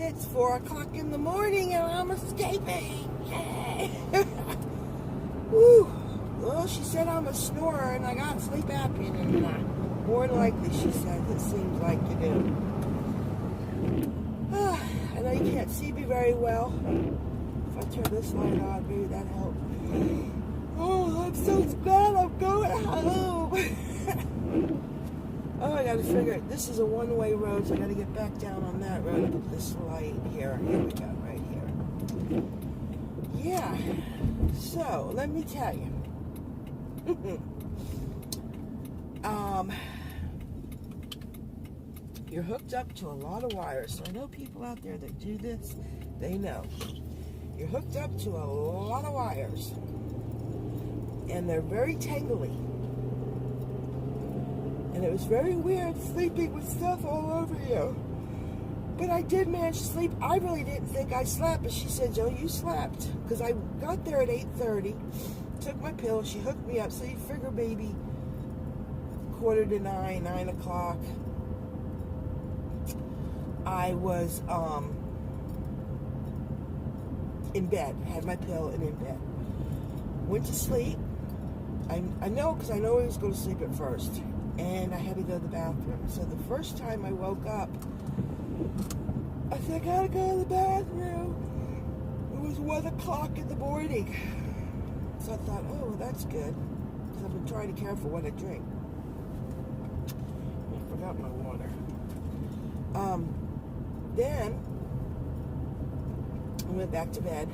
It's 4 o'clock in the morning and I'm escaping. Yay! Woo! Well, she said I'm a snorer and I got sleep apnea, and more than likely, she says it seems like you do. I know you can't see me very well. If I turn this light on, maybe that helps. Oh, I'm so glad I'm going home. Oh, I gotta figure it. This is a one-way road, so I gotta get back down on that road and put this light here. Here we go, right here. Yeah. So, let me tell you. You're hooked up to a lot of wires. So I know people out there that do this, they know. You're hooked up to a lot of wires. And they're very tangly. And it was very weird sleeping with stuff all over you. But I did manage to sleep. I really didn't think I slept, but she said, Joe, you slept. Because I got there at 8:30, took my pill, she hooked me up. So you figure maybe 8:45, 9 o'clock. I was in bed, had my pill and in bed. Went to sleep. I know because I know I was going to sleep at first. And I had to go to the bathroom. So the first time I woke up, I said, I gotta go to the bathroom. It was 1 o'clock in the morning. So I thought, oh, well, that's good. Because I've been trying to be careful what I drink. I forgot my water. Then I went back to bed.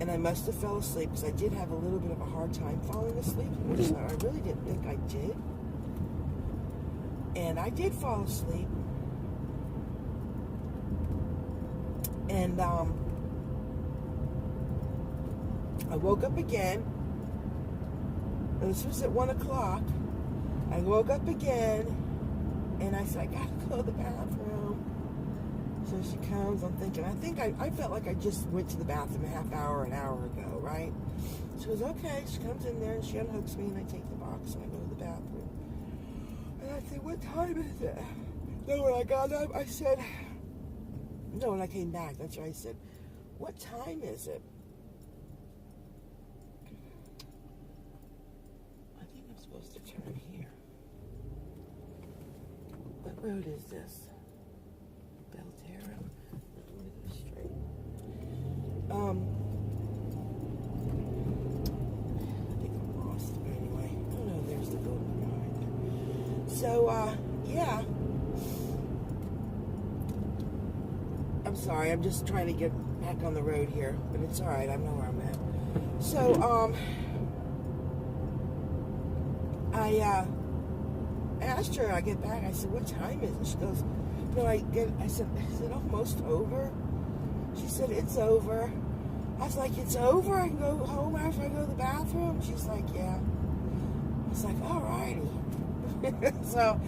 And I must have fell asleep because I did have a little bit of a hard time falling asleep, which I really didn't think I did. And I did fall asleep. And I woke up again. And this was at 1 o'clock. I woke up again. And I said, I gotta go to the bathroom. So she comes, I'm thinking, I felt like I just went to the bathroom a half hour, an hour ago, right? She goes, okay. She comes in there and she unhooks me and I take the box and I go to the bathroom. And I said, what time is it? Then when I got up, I said, no, when I came back, that's right, I said, what time is it? I think I'm supposed to turn here. What road is this? Belterra. I'm going to go straight. I think I'm lost. But anyway, oh no, there's the golden line. So, yeah. I'm sorry, I'm just trying to get back on the road here, but it's alright, I know where I'm at. So, I asked her, I get back, I said, what time is it? She goes, no, I said, is it almost over? She said, it's over. I was like, it's over? I can go home after I go to the bathroom? She's like, yeah. I was like, alrighty. So,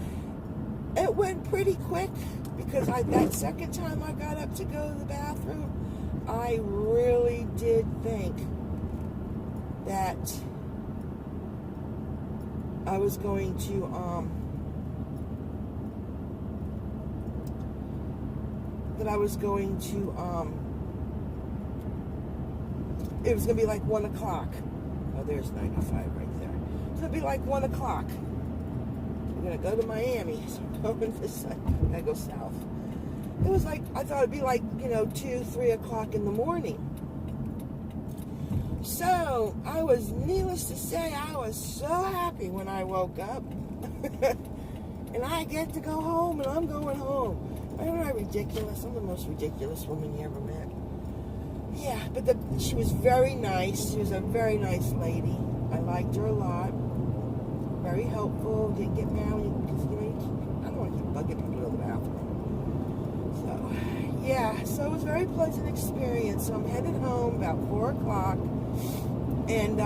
it went pretty quick because that second time I got up to go to the bathroom, I really did think that I was going to, it was going to be like 1 o'clock. Oh, there's 95 right there. It's going to be like 1 o'clock. I'm going to go to Miami. So I'm going this side. I got to go south. It was like, I thought it'd be like, 2, 3 o'clock in the morning. So, needless to say, I was so happy when I woke up. And I get to go home, and I'm going home. Am I ridiculous? I'm the most ridiculous woman you ever met. Yeah, but she was very nice. She was a very nice lady. I liked her a lot. Very helpful. Didn't get mad because, I don't want to keep bugging people to go to the bathroom. So, yeah. So it was a very pleasant experience. So I'm headed home about 4 o'clock. And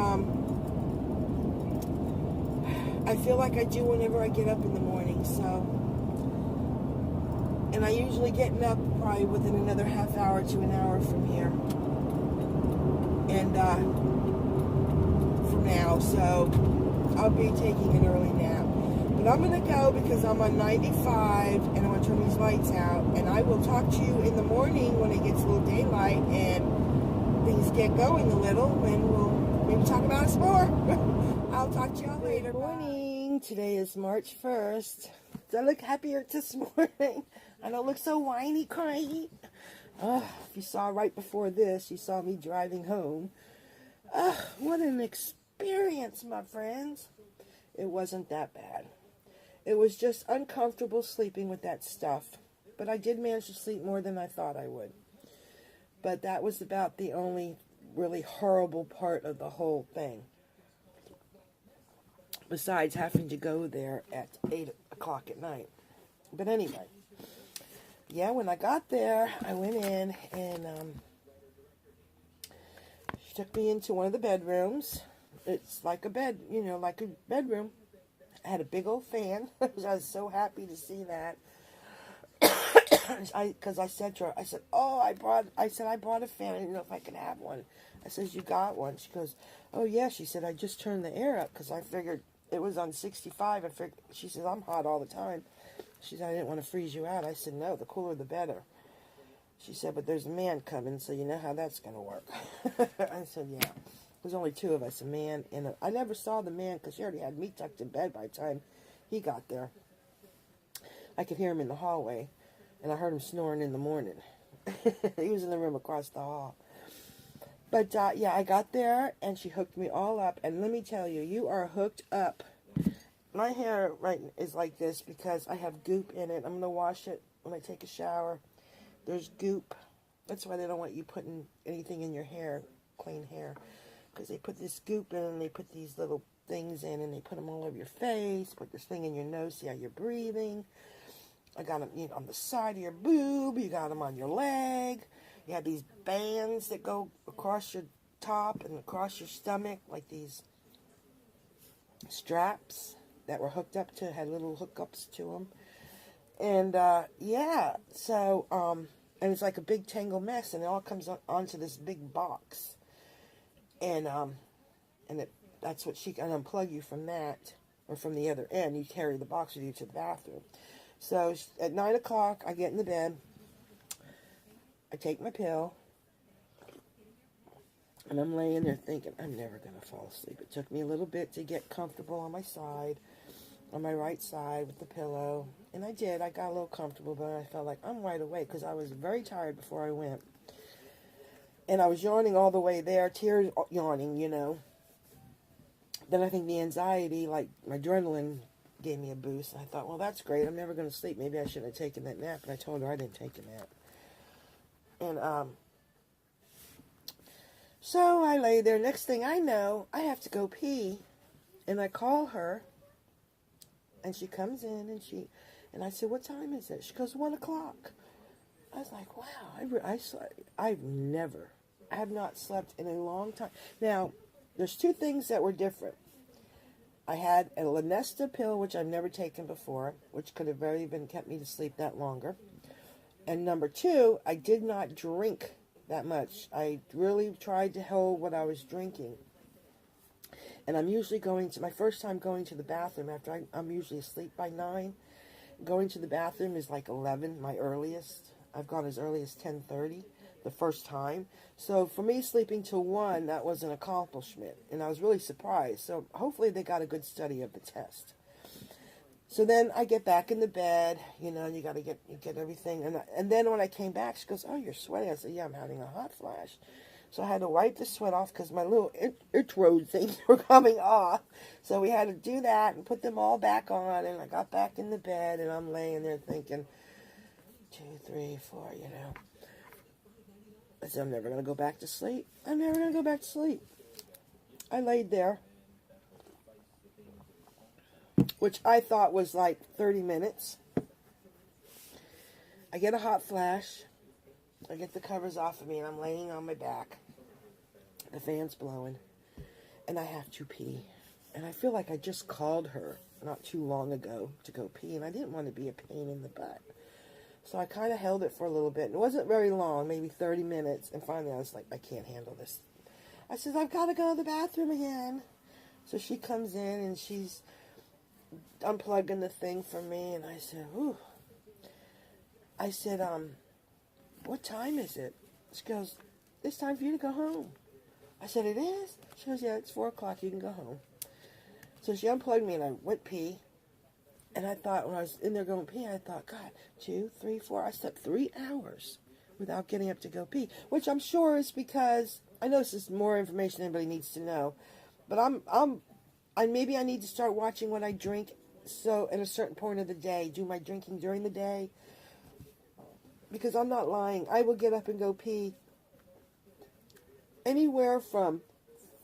I feel like I do whenever I get up in the morning. So... And I usually getting up probably within another half hour to an hour from here. And from now, so I'll be taking an early nap. But I'm going to go because I'm on 95 and I'm going to turn these lights out. And I will talk to you in the morning when it gets a little daylight and things get going a little. And we'll maybe talk about it some more. I'll talk to y'all later. Good morning. Today is March 1st. Do I look happier this morning? I don't look so whiny, cryy. If you saw right before this, you saw me driving home. What an experience, my friends. It wasn't that bad. It was just uncomfortable sleeping with that stuff. But I did manage to sleep more than I thought I would. But that was about the only really horrible part of the whole thing. Besides having to go there at 8 o'clock at night. But anyway. Yeah, when I got there, I went in and she took me into one of the bedrooms. It's like a bed, you know, like a bedroom. I had a big old fan. I was so happy to see that. Because I said to her, I said, I brought a fan. I didn't know if I could have one. I said, you got one? She goes, oh yeah. She said, I just turned the air up because I figured it was on 65. She said, I'm hot all the time. She said, I didn't want to freeze you out. I said, no, the cooler the better. She said, but there's a man coming, so you know how that's going to work. I said, yeah. There's only two of us, a man and I never saw the man because she already had me tucked in bed by the time he got there. I could hear him in the hallway, and I heard him snoring in the morning. He was in the room across the hall. But, yeah, I got there, and she hooked me all up. And let me tell you, you are hooked up. My hair is like this because I have goop in it. I'm going to wash it when I take a shower. There's goop. That's why they don't want you putting anything in your hair, clean hair. Because they put this goop in and they put these little things in and they put them all over your face, put this thing in your nose, see how you're breathing. I got them on the side of your boob. You got them on your leg. You have these bands that go across your top and across your stomach, like these straps that were hooked up to, had little hookups to them. And, yeah, so, and it's like a big tangle mess, and it all comes onto this big box. And that's what she can unplug you from that, or from the other end. You carry the box with you to the bathroom. So at 9 o'clock, I get in the bed. I take my pill. And I'm laying there thinking, I'm never going to fall asleep. It took me a little bit to get comfortable on my side, on my right side with the pillow. And I did. I got a little comfortable, but I felt like I'm wide awake because I was very tired before I went. And I was yawning all the way there, tears yawning, you know. Then I think the anxiety, like my adrenaline, gave me a boost. I thought, well, that's great. I'm never going to sleep. Maybe I shouldn't have taken that nap. And I told her I didn't take a nap. And so I lay there. Next thing I know, I have to go pee. And I call her. And she comes in and I said, what time is it? She goes, 1 o'clock. I was like, wow, I have not slept in a long time. Now, there's two things that were different. I had a Lunesta pill, which I've never taken before, which could have very even kept me to sleep that longer. And number two, I did not drink that much. I really tried to hold what I was drinking. And I'm usually my first time going to the bathroom after I'm usually asleep by 9. Going to the bathroom is like 11, my earliest. I've gone as early as 10:30 the first time. So for me, sleeping till 1, that was an accomplishment. And I was really surprised. So hopefully they got a good study of the test. So then I get back in the bed, you know, and you get everything. And then when I came back, she goes, oh, you're sweating. I said, yeah, I'm having a hot flash. So I had to wipe the sweat off because my little itch things were coming off. So we had to do that and put them all back on. And I got back in the bed and I'm laying there thinking, 2, 3, 4, you know. I said, I'm never going to go back to sleep. I'm never going to go back to sleep. I laid there, which I thought was like 30 minutes. I get a hot flash. I get the covers off of me, and I'm laying on my back. The fan's blowing, and I have to pee. And I feel like I just called her not too long ago to go pee, and I didn't want to be a pain in the butt. So I kind of held it for a little bit. And it wasn't very long, maybe 30 minutes. And finally I was like, I can't handle this. I said, I've got to go to the bathroom again. So she comes in and she's unplugging the thing for me, and I said, "Ooh." I said, "What time is it?" She goes, "It's time for you to go home." I said, "It is?" She goes, "Yeah, it's 4 o'clock. You can go home." So she unplugged me, and I went pee. And I thought, when I was in there going pee, I thought, God, 2, 3, 4. I slept 3 hours without getting up to go pee, which I'm sure is because I know this is more information anybody needs to know, but maybe I need to start watching what I drink. So at a certain point of the day, do my drinking during the day, because I'm not lying. I will get up and go pee anywhere from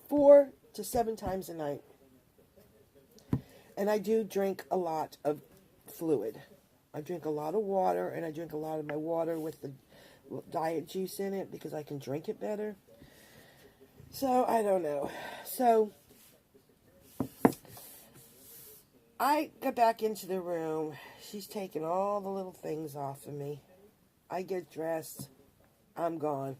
4 to 7 times a night. And I do drink a lot of fluid. I drink a lot of water, and I drink a lot of my water with the diet juice in it because I can drink it better. So, I don't know. So, I got back into the room. She's taking all the little things off of me. I get dressed. I'm gone.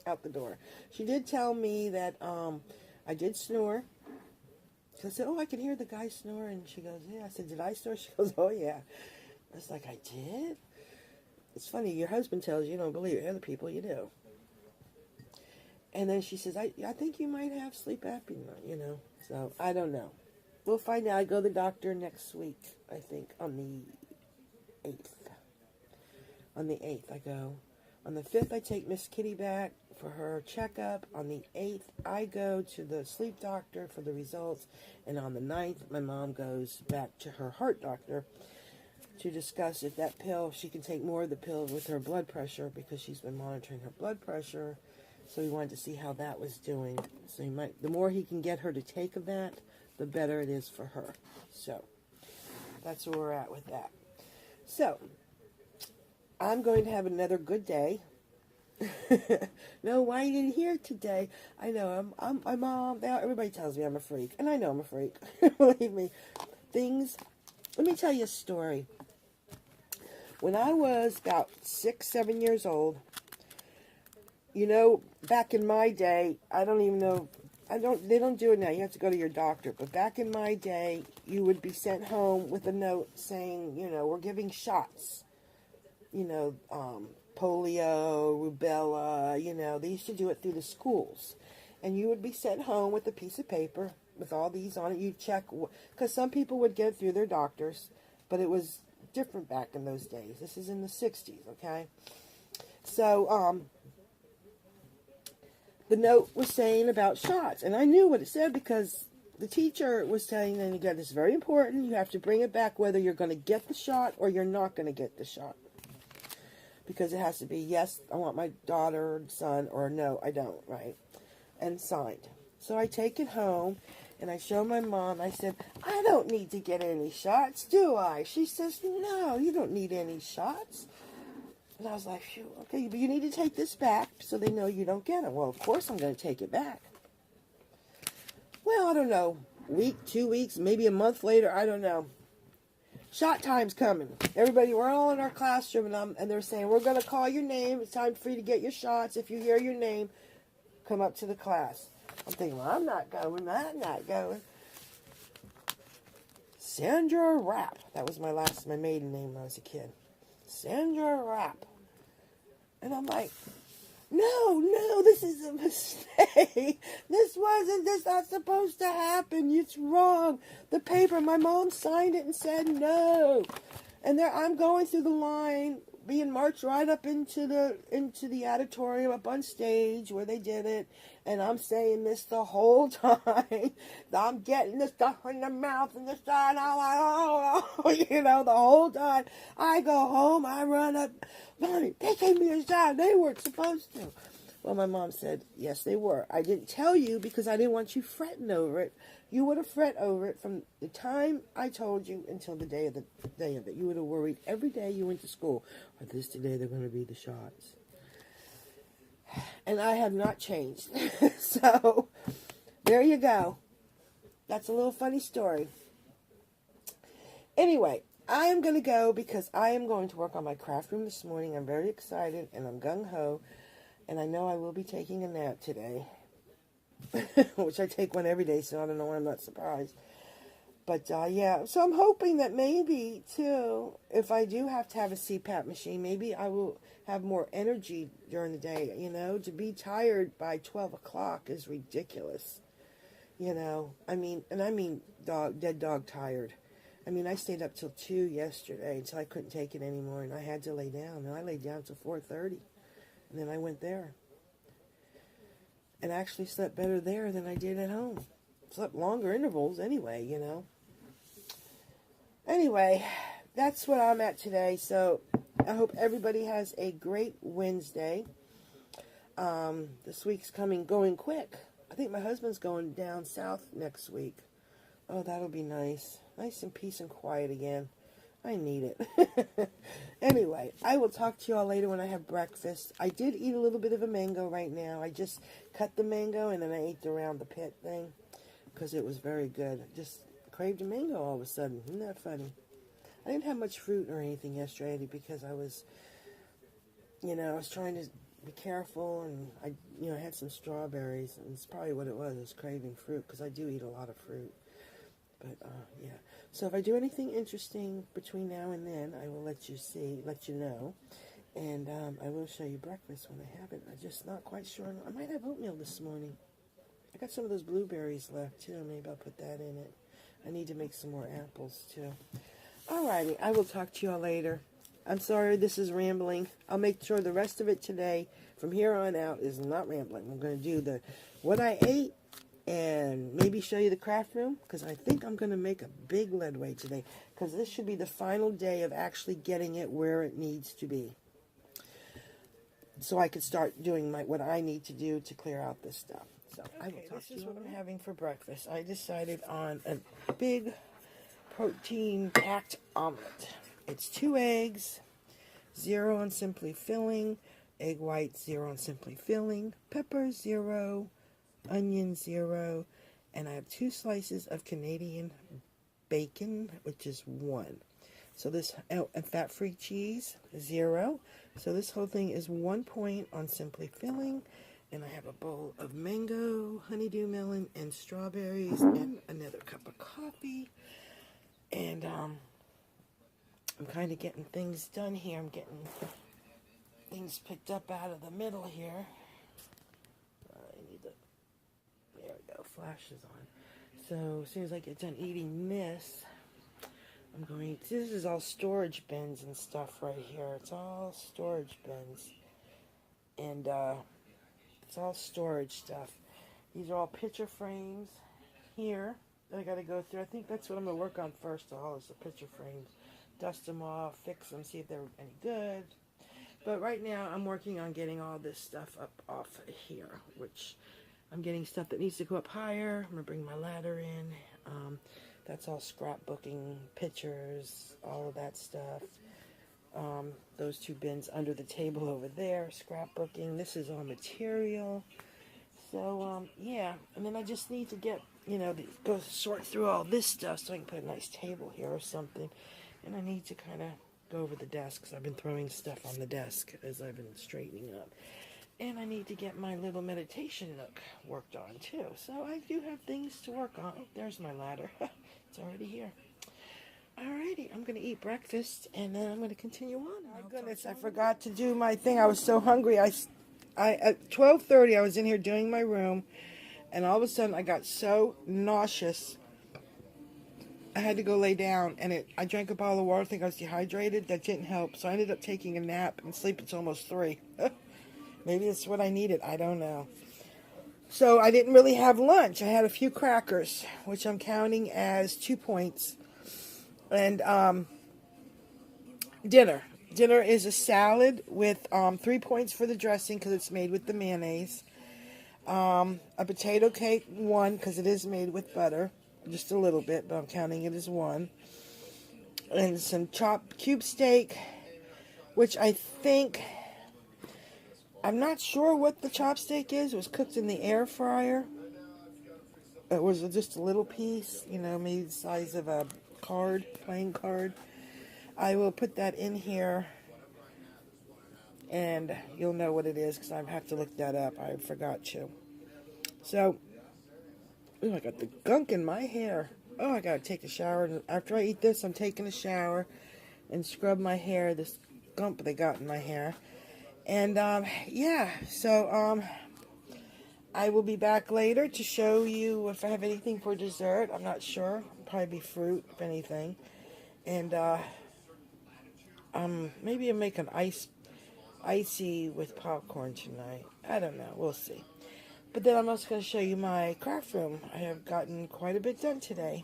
Out the door. She did tell me that I did snore. So I said, "Oh, I can hear the guy snore." And she goes, "Yeah." I said, "Did I snore?" She goes, "Oh, yeah." I was like, "I did?" It's funny. Your husband tells you don't believe it. Other people, you do. And then she says, I think you might have sleep apnea, So, I don't know. We'll find out. I go to the doctor next week, I think, on the 8th. On the 8th, I go. On the 5th, I take Miss Kitty back for her checkup. On the 8th, I go to the sleep doctor for the results. And on the 9th, my mom goes back to her heart doctor to discuss if that pill, she can take more of the pill with her blood pressure, because she's been monitoring her blood pressure. So we wanted to see how that was doing. So the more he can get her to take of that, the better it is for her. So that's where we're at with that. So I'm going to have another good day. No, why you didn't hear today? I know I'm my mom. Everybody tells me I'm a freak, and I know I'm a freak. Believe me. Let me tell you a story. When I was about 6, 7 years old, back in my day, I don't even know. They don't do it now. You have to go to your doctor. But back in my day, you would be sent home with a note saying, we're giving shots. Polio, rubella, they used to do it through the schools. And you would be sent home with a piece of paper with all these on it. You check, because some people would get it through their doctors, but it was different back in those days. This is in the 60s, okay? So, the note was saying about shots, and I knew what it said because the teacher was saying, and again, this is very important, you have to bring it back whether you're going to get the shot or you're not going to get the shot. Because it has to be, yes, I want my daughter or son, or no, I don't, right? And signed. So I take it home, and I show my mom. I said, "I don't need to get any shots, do I?" She says, "No, you don't need any shots." And I was like, "Phew, okay, but you need to take this back so they know you don't get it." Well, of course I'm going to take it back. Well, I don't know, week, 2 weeks, maybe a month later, I don't know. Shot time's coming. Everybody, we're all in our classroom, and they're saying, "We're going to call your name. It's time for you to get your shots. If you hear your name, come up to the class." I'm thinking, well, I'm not going. Sandra Rapp. That was my maiden name when I was a kid. Sandra Rapp. And I'm like, no, this is a mistake. This not supposed to happen. It's wrong. The paper, my mom signed it and said no. And there I'm going through the line, being marched right up into the auditorium up on stage where they did it, and I'm saying this the whole time. I'm getting the stuff in the mouth and the side, the whole time. I go home, I run up, "Mommy, they gave me a shot. They weren't supposed to." Well, my mom said, "Yes, they were. I didn't tell you because I didn't want you fretting over it. You would have fret over it from the time I told you until the day of it. You would have worried every day you went to school. Are this today they're going to be the shots?" And I have not changed. So, there you go. That's a little funny story. Anyway, I am going to go because I am going to work on my craft room this morning. I'm very excited and I'm gung-ho. And I know I will be taking a nap today. Which I take one every day, so I don't know why I'm not surprised. But yeah, so I'm hoping that maybe too, if I do have to have a CPAP machine, maybe I will have more energy during the day. You know, to be tired by 12 o'clock is ridiculous. You know, I mean dead dog tired. I mean, I stayed up till 2 yesterday until I couldn't take it anymore, and I had to lay down. And I laid down till 4:30, and then I went there, and actually slept better there than I did at home. Slept longer intervals anyway, you know. Anyway, that's what I'm at today. So I hope everybody has a great Wednesday. This week's going quick. I think my husband's going down south next week. Oh, that'll be nice. Nice and peace and quiet again. I need it. Anyway, I will talk to you all later when I have breakfast. I did eat a little bit of a mango right now. I just cut the mango and then I ate the round the pit thing because it was very good. Just craved a mango all of a sudden. Isn't that funny? I didn't have much fruit or anything yesterday because I was, I was trying to be careful, and I had some strawberries, and it's probably what it was. I was craving fruit because I do eat a lot of fruit. But yeah. So if I do anything interesting between now and then, I will let you know, and I will show you breakfast when I have it. I'm just not quite sure. I might have oatmeal this morning. I got some of those blueberries left too. Maybe I'll put that in it. I need to make some more apples too. Alrighty, I will talk to you all later. I'm sorry this is rambling. I'll make sure the rest of it today, from here on out, is not rambling. I'm going to do what I ate and maybe show you the craft room, because I think I'm going to make a big leadway today, because this should be the final day of actually getting it where it needs to be. So I could start doing what I need to do to clear out this stuff. So okay, I will talk to you. This is what I'm having for breakfast. I decided on a big protein-packed omelet. It's 2 eggs, 0 on Simply Filling, egg whites 0 on Simply Filling, pepper 0, onion 0, and I have 2 slices of Canadian bacon, which is 1. So this, and fat-free cheese 0. So this whole thing is 1 point on Simply Filling, and I have a bowl of mango, honeydew melon, and strawberries, and another cup of coffee. And I'm kind of getting things done here. I'm getting things picked up out of the middle here. There we go, flash is on. So as soon as I get done eating this, this is all storage bins and stuff right here. It's all storage bins. And it's all storage stuff. These are all picture frames here that I got to go through. I think that's what I'm going to work on first of all, is the picture frames. Dust them off, fix them, see if they're any good. But right now I'm working on getting all this stuff up off here, which I'm getting stuff that needs to go up higher. I'm going to bring my ladder in. That's all scrapbooking, pictures, all of that stuff. Those 2 bins under the table over there, scrapbooking. This is all material. So, yeah. And then I just need to get, go sort through all this stuff so I can put a nice table here or something. And I need to kind of go over the desk, because I've been throwing stuff on the desk as I've been straightening up. And I need to get my little meditation nook worked on, too. So I do have things to work on. Oh, there's my ladder. It's already here. Alrighty, I'm going to eat breakfast, and then I'm going to continue on. My goodness, I forgot to do my thing. I was so hungry. I at 12:30, I was in here doing my room, and all of a sudden, I got so nauseous. I had to go lay down, and I drank a bottle of water. I think I was dehydrated. That didn't help, so I ended up taking a nap and sleep until almost 3. Maybe it's what I needed. I don't know. So I didn't really have lunch. I had a few crackers, which I'm counting as 2 points. And dinner. Dinner is a salad with 3 points for the dressing because it's made with the mayonnaise. A potato cake, 1, because it is made with butter. Just a little bit, but I'm counting it as 1. And some chopped cube steak, which I think, I'm not sure what the chop steak is. It was cooked in the air fryer. It was just a little piece, maybe the size of a playing card. I will put that in here, and you'll know what it is, because I have to look that up. I forgot to. So, ooh, I got the gunk in my hair. Oh, I gotta take a shower. After I eat this, I'm taking a shower and scrub my hair, this gump they got in my hair. And, yeah, so, I will be back later to show you if I have anything for dessert. I'm not sure. Probably be fruit, if anything. And, maybe I'll make an icy with popcorn tonight. I don't know. We'll see. But then I'm also going to show you my craft room. I have gotten quite a bit done today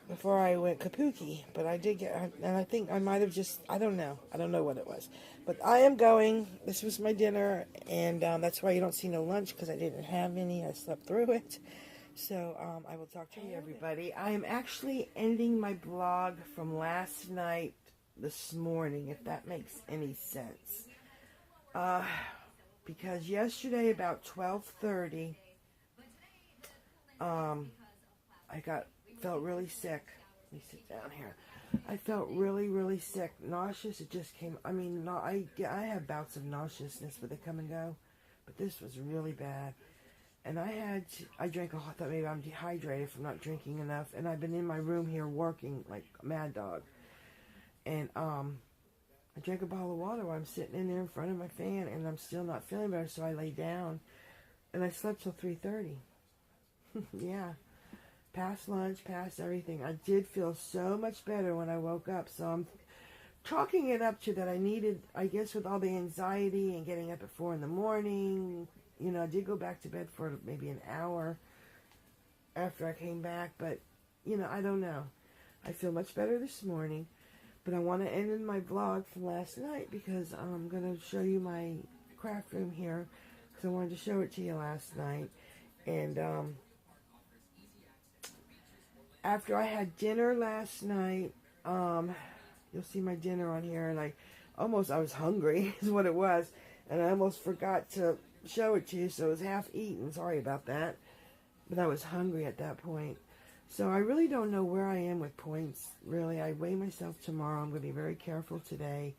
before I went kapuki. But I did get, and I think I might have just, I don't know. I don't know what it was. But I am going. This was my dinner, and that's why you don't see no lunch, because I didn't have any. I slept through it. So I will talk to you, everybody. I am actually ending my blog from last night this morning, if that makes any sense. Because yesterday about 12:30, I felt really sick. Let me sit down here. I felt really, really sick, nauseous. It just came. I mean, no, I have bouts of nauseousness, but they come and go. But this was really bad, and I drank I thought maybe I'm dehydrated from not drinking enough, and I've been in my room here working like a mad dog, and I drank a bottle of water while I'm sitting in there in front of my fan, and I'm still not feeling better, so I lay down, and I slept till 3:30. Yeah. Past lunch, past everything. I did feel so much better when I woke up, so I'm chalking it up to that I needed, I guess with all the anxiety and getting up at 4 in the morning, you know, I did go back to bed for maybe an hour after I came back, but, you know, I don't know. I feel much better this morning. But I want to end in my vlog from last night because I'm going to show you my craft room here. Because I wanted to show it to you last night. And after I had dinner last night, you'll see my dinner on here. And I was hungry is what it was. And I almost forgot to show it to you. So it was half eaten. Sorry about that. But I was hungry at that point. So I really don't know where I am with points, really. I weigh myself tomorrow. I'm going to be very careful today.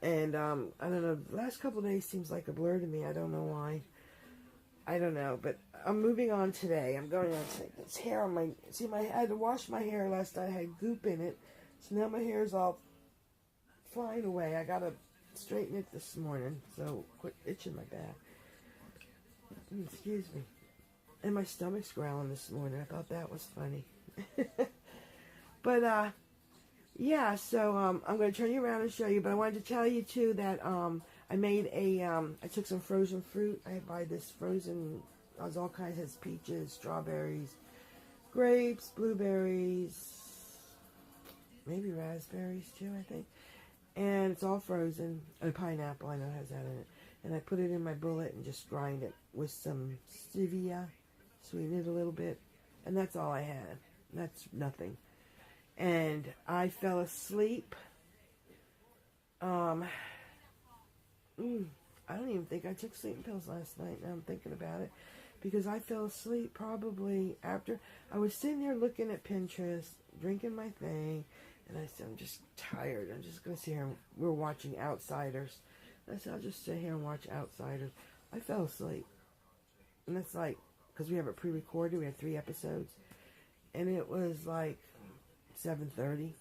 And, I don't know, the last couple of days seems like a blur to me. I don't know why. I don't know, but I'm moving on today. I'm going on today. This hair on my, see, I had to wash my hair last night. I had goop in it. So now my hair's all flying away. I got to straighten it this morning. So quit itching my back. Excuse me. And my stomach's growling this morning. I thought that was funny. But, yeah, so I'm going to turn you around and show you. But I wanted to tell you, too, that I made I took some frozen fruit. I buy this frozen, there's all kinds. It has peaches, strawberries, grapes, blueberries, maybe raspberries, too, I think. And it's all frozen. And pineapple, I know has that in it. And I put it in my bullet and just grind it with some stevia. Sweeten it a little bit, and that's all I had. That's nothing. And I fell asleep. I don't even think I took sleeping pills last night. Now I'm thinking about it, because I fell asleep probably after I was sitting there looking at Pinterest, drinking my thing, and I said, I'm just tired. I'm just gonna sit here. We're watching Outsiders. I said, I'll just sit here and watch Outsiders. I fell asleep, and it's like, because we have it pre-recorded, we had 3 episodes, and it was like 7:30.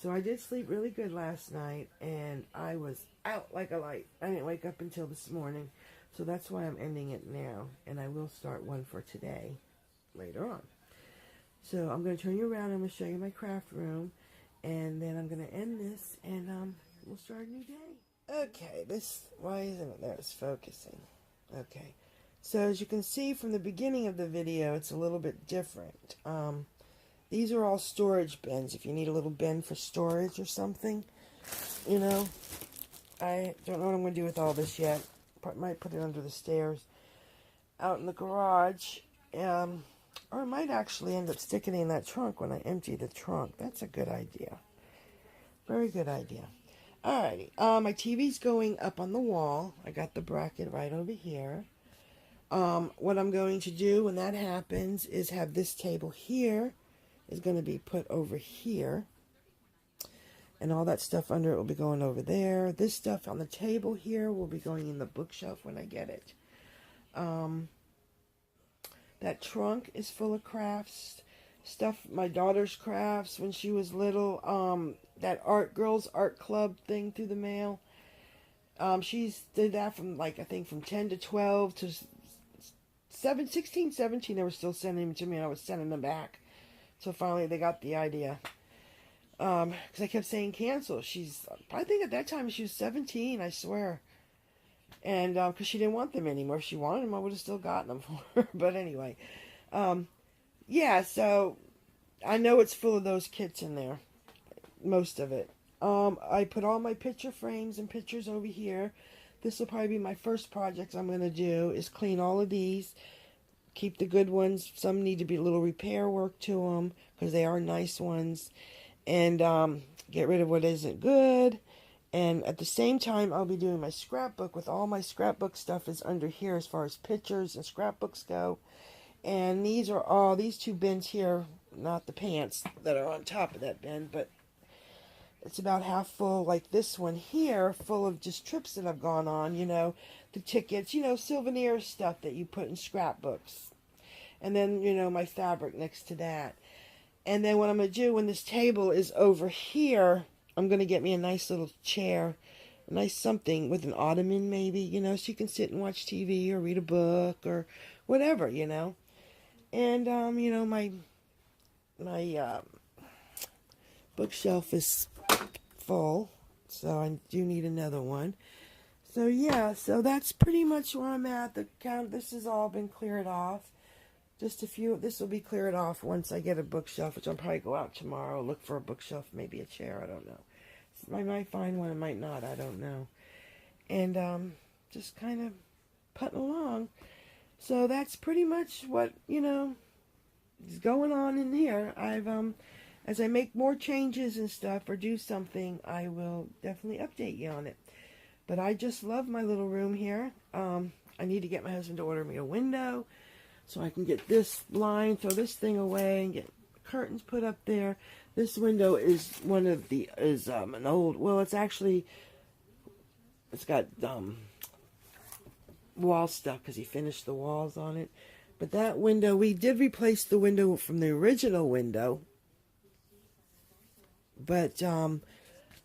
So I did sleep really good last night, and I was out like a light. I didn't wake up until this morning, so that's why I'm ending it now, and I will start one for today later on. So I'm going to turn you around, I'm going to show you my craft room, and then I'm going to end this, and we'll start a new day. Okay, why isn't it there? It's focusing. Okay. So as you can see from the beginning of the video, it's a little bit different. These are all storage bins. If you need a little bin for storage or something, you know. I don't know what I'm going to do with all this yet. Might put it under the stairs out in the garage. Or I might actually end up sticking it in that trunk when I empty the trunk. That's a good idea. Very good idea. Alrighty. My TV's going up on the wall. I got the bracket right over here. What I'm going to do when that happens is have this table here is going to be put over here. And all that stuff under it will be going over there. This stuff on the table here will be going in the bookshelf when I get it. That trunk is full of crafts. Stuff my daughter's crafts when she was little. That girls art club thing through the mail. She's did that from like I think from 10 to 12 to 16, 17. They were still sending them to me, and I was sending them back. So finally, they got the idea. Because I kept saying cancel. I think at that time she was 17. I swear. And because she didn't want them anymore. If she wanted them, I would have still gotten them for her. But anyway, yeah. So I know it's full of those kits in there. Most of it. I put all my picture frames and pictures over here. This will probably be my first project I'm going to do, is clean all of these. Keep the good ones. Some need to be a little repair work to them, because they are nice ones. And get rid of what isn't good. And at the same time, I'll be doing my scrapbook, with all my scrapbook stuff is under here as far as pictures and scrapbooks go. And these two bins here, not the pants that are on top of that bin, but it's about half full, like this one here, full of just trips that I've gone on, the tickets, souvenir stuff that you put in scrapbooks. And then, my fabric next to that. And then what I'm going to do when this table is over here, I'm going to get me a nice little chair, a nice something with an ottoman maybe, so you can sit and watch TV or read a book or whatever, And, my bookshelf is full, so I do need another one. So yeah, so that's pretty much where I'm at. This has all been cleared off. Just a few. This will be cleared off once I get a bookshelf, which I'll probably go out tomorrow, look for a bookshelf, maybe a chair. I don't know. I might find one, I might not. I don't know. And just kind of putting along. So that's pretty much what is going on in here. I've as I make more changes and stuff or do something, I will definitely update you on it. But I just love my little room here. I need to get my husband to order me a window so I can get this blind, throw this thing away, and get curtains put up there. This window is an old. Well, it's got wall stuff because he finished the walls on it. But that window, we did replace the window from the original window. But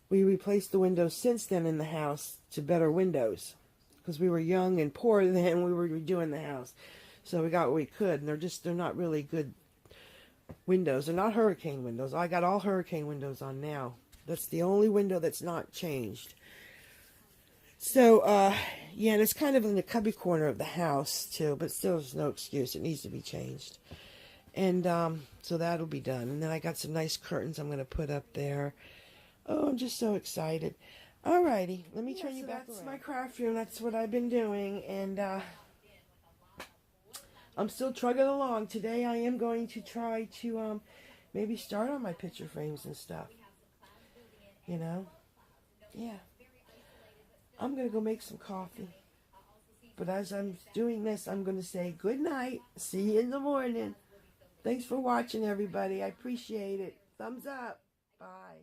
we replaced the windows since then in the house to better windows. Because we were young and poor then, we were redoing the house. So we got what we could. And they're not really good windows. They're not hurricane windows. I got all hurricane windows on now. That's the only window that's not changed. So, yeah, and it's kind of in the cubby corner of the house, too. But still, there's no excuse. It needs to be changed. And so that'll be done. And then I got some nice curtains I'm going to put up there. Oh, I'm just so excited. Alrighty, let me turn you back around. That's my craft room. That's what I've been doing. And I'm still trugging along. Today I am going to try to maybe start on my picture frames and stuff. Yeah. I'm going to go make some coffee. But as I'm doing this, I'm going to say good night. See you in the morning. Thanks for watching, everybody. I appreciate it. Thumbs up. Bye.